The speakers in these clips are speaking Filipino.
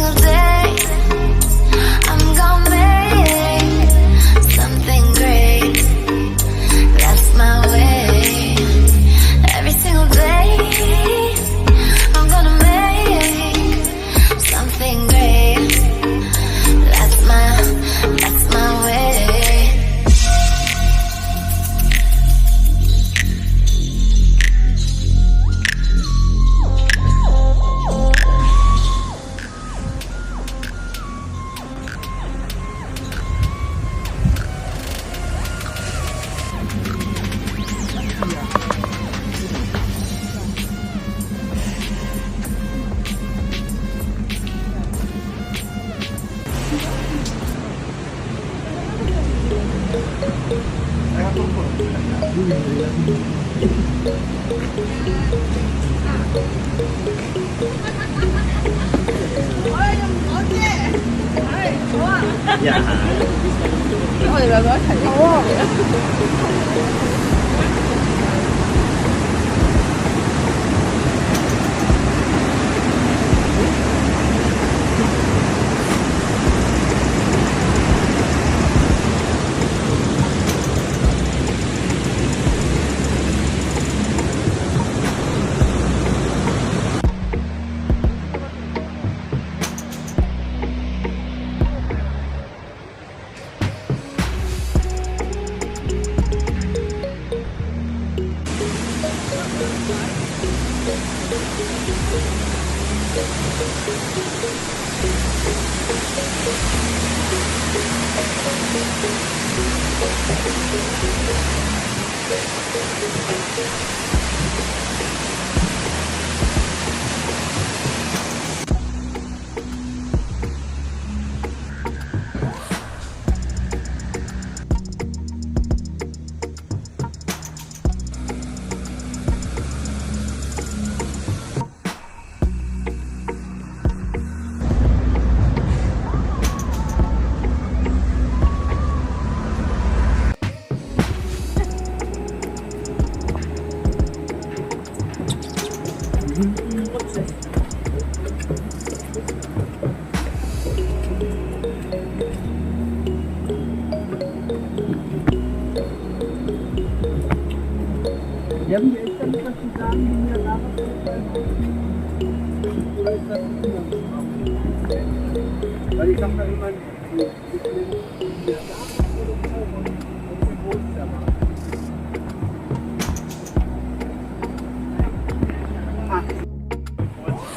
single day I'm gonna make something great. That's my way. Every single day I'm gonna make something great. That's my way.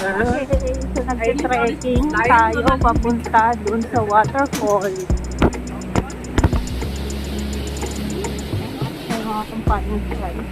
So, nag-trekking tayo papunta dun sa waterfall. Ay, mga companions tayo.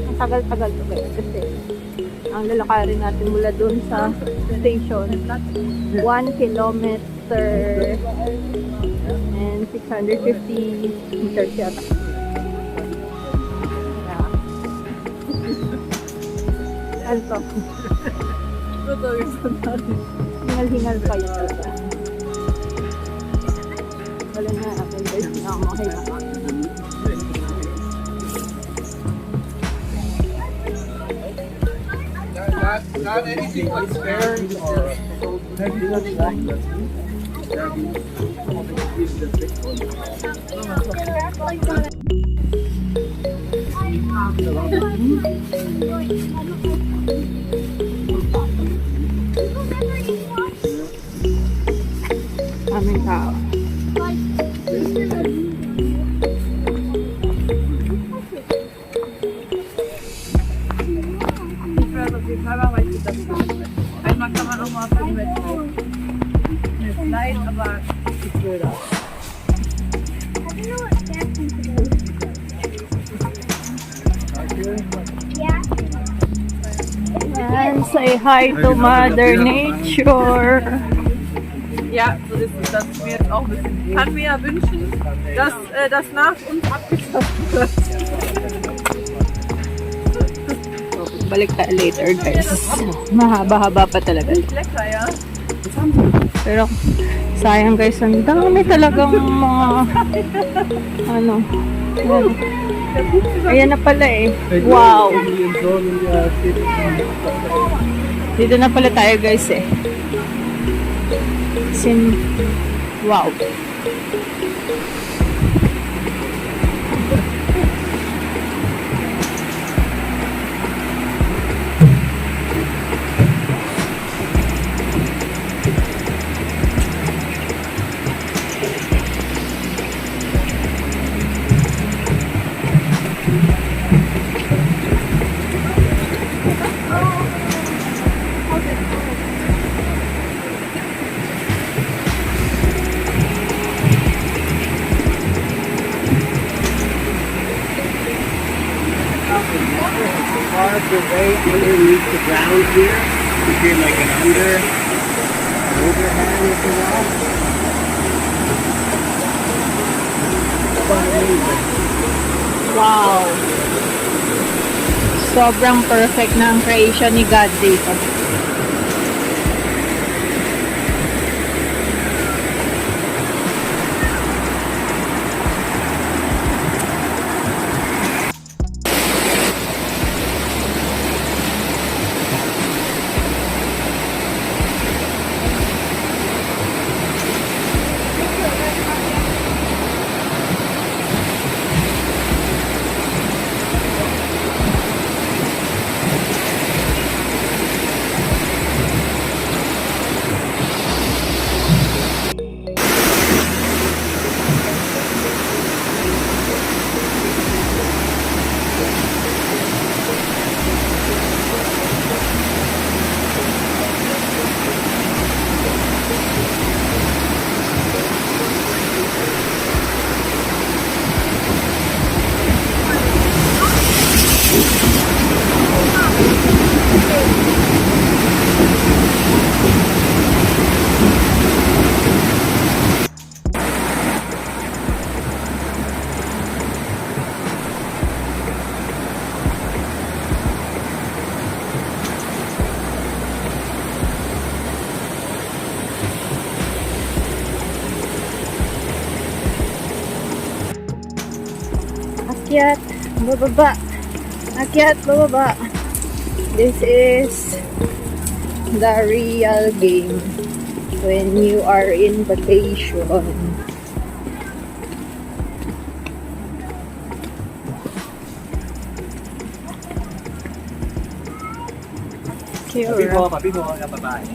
Ang tagal-tagal to guys kasi ang lalakarin natin mula doon sa station 1 kilometer and 650 meters yata. Ano to? Hingal-hingal pa yun talaga. Wala na natin guys na makahiga. Not anything but spares or aming tao. And say hi to Mother Nature. Ja, so ist es. Das ist mir jetzt auch ein bisschen. Ich kann mir ja wünschen, dass das nach uns abgeschafft wird. Balik tayo later, guys. Mahaba-haba pa talaga. Lecker, ja. Pero, sayang guys, ang dami talagang mga, ano, ayan na pala eh. Wow! Dito na pala tayo guys eh. Wow! Carved away underneath the ground here. You feel like an overhang of the rock. Wow! Sobrang perfect na ang creation ni God dito. Akyat, bababa. Akyat, bababa. This is the real game when you are in vacation. Papi mo, babae.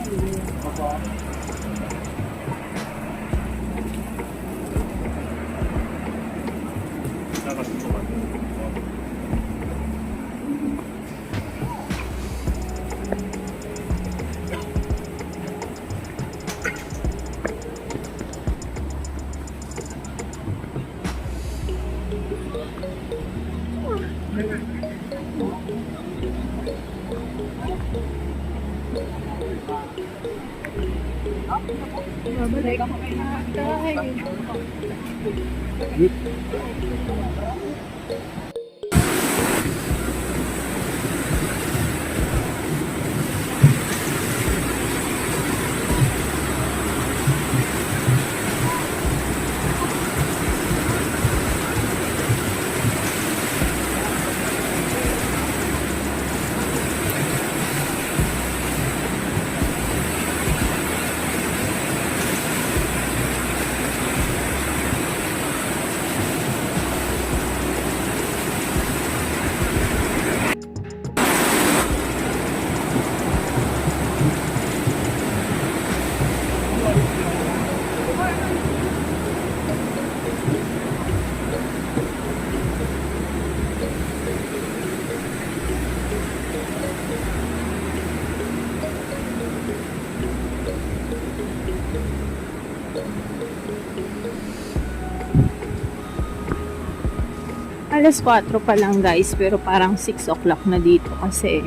Alas 4 pa lang guys, pero parang 6 o'clock na dito kasi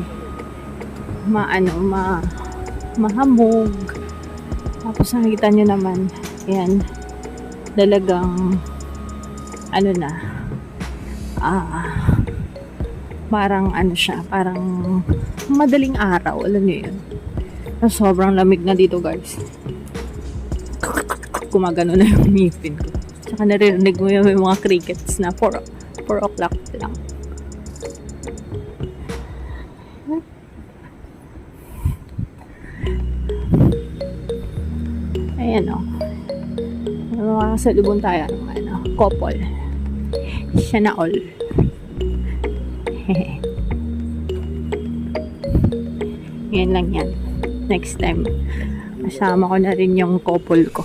mahamog Tapos nakikita nyo naman, yan, talagang, ano na, parang ano siya, parang madaling araw, alam nyo yun. Sobrang lamig na dito guys. Gumagano na yung ngipin ko. Tsaka naririnig mo yung mga crickets na 4 o'clock lang. Ayan o. Makakasalubong tayo ng couple. Siya na all. Yan lang yan. Next time, kasama ko na rin yung couple ko.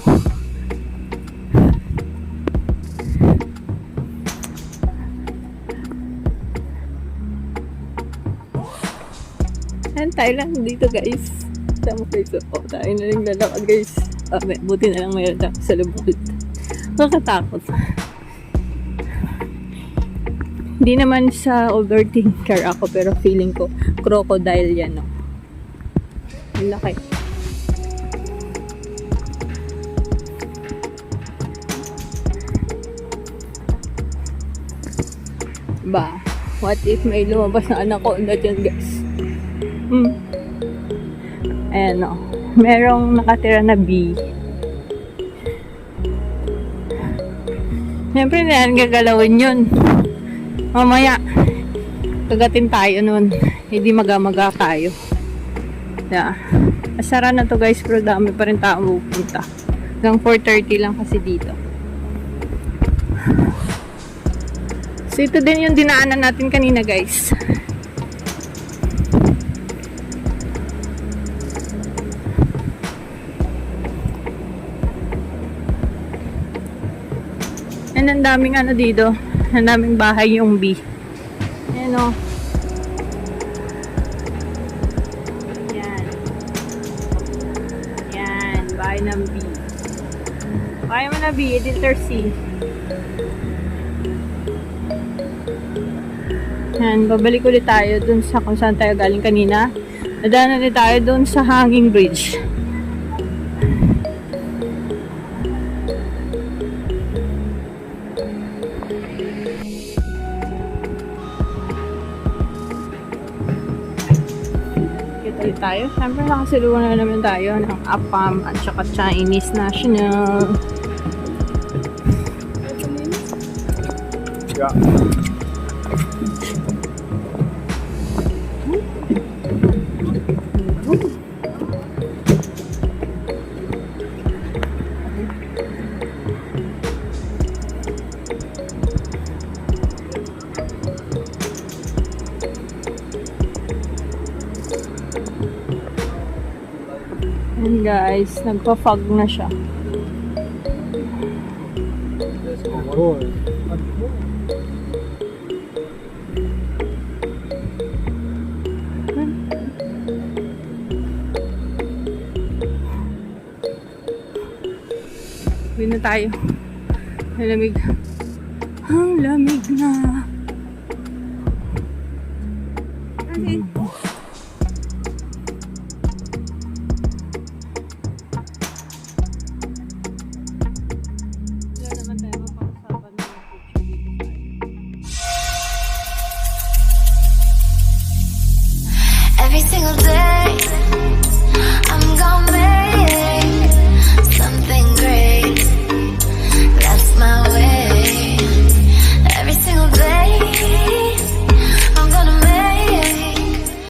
Ayan, tayo lang dito guys. Sama kayo. Tayo na rin lalakad guys. Buti na lang mayroon tayo sa lubong. Nakakatakot. Hindi naman sa overthinker ako, pero feeling ko crocodile yan, no? Ang laki. Ba, what if may lumabas na anaconda dyan, guys? Ayan, no? Merong nakatira na bee. Siyempre na yan, gagalawin yun. Mamaya, kagatin tayo nun. Hindi maga-maga tayo. Yeah. Asara na to guys, pero dami pa rin tao pupunta. Hanggang 4:30 lang kasi dito. So ito din yung dinaanan natin kanina guys. And ang daming ano dito, ang daming bahay yung bee. Ayan o. Yan, bahay ng bee. Bahay mo na bee, editor C. Yan, babalik ulit tayo dun sa kung saan tayo galing kanina. Nadaanan ulit tayo dun sa hanging bridge. Ulit tayo. Siyempre nakasilungan na naman tayo ng APAM at saka Chinese National. Yeah. And guys, nagpa-fog na siya. Uwi na tayo. Ang lamig. Ang lamig na.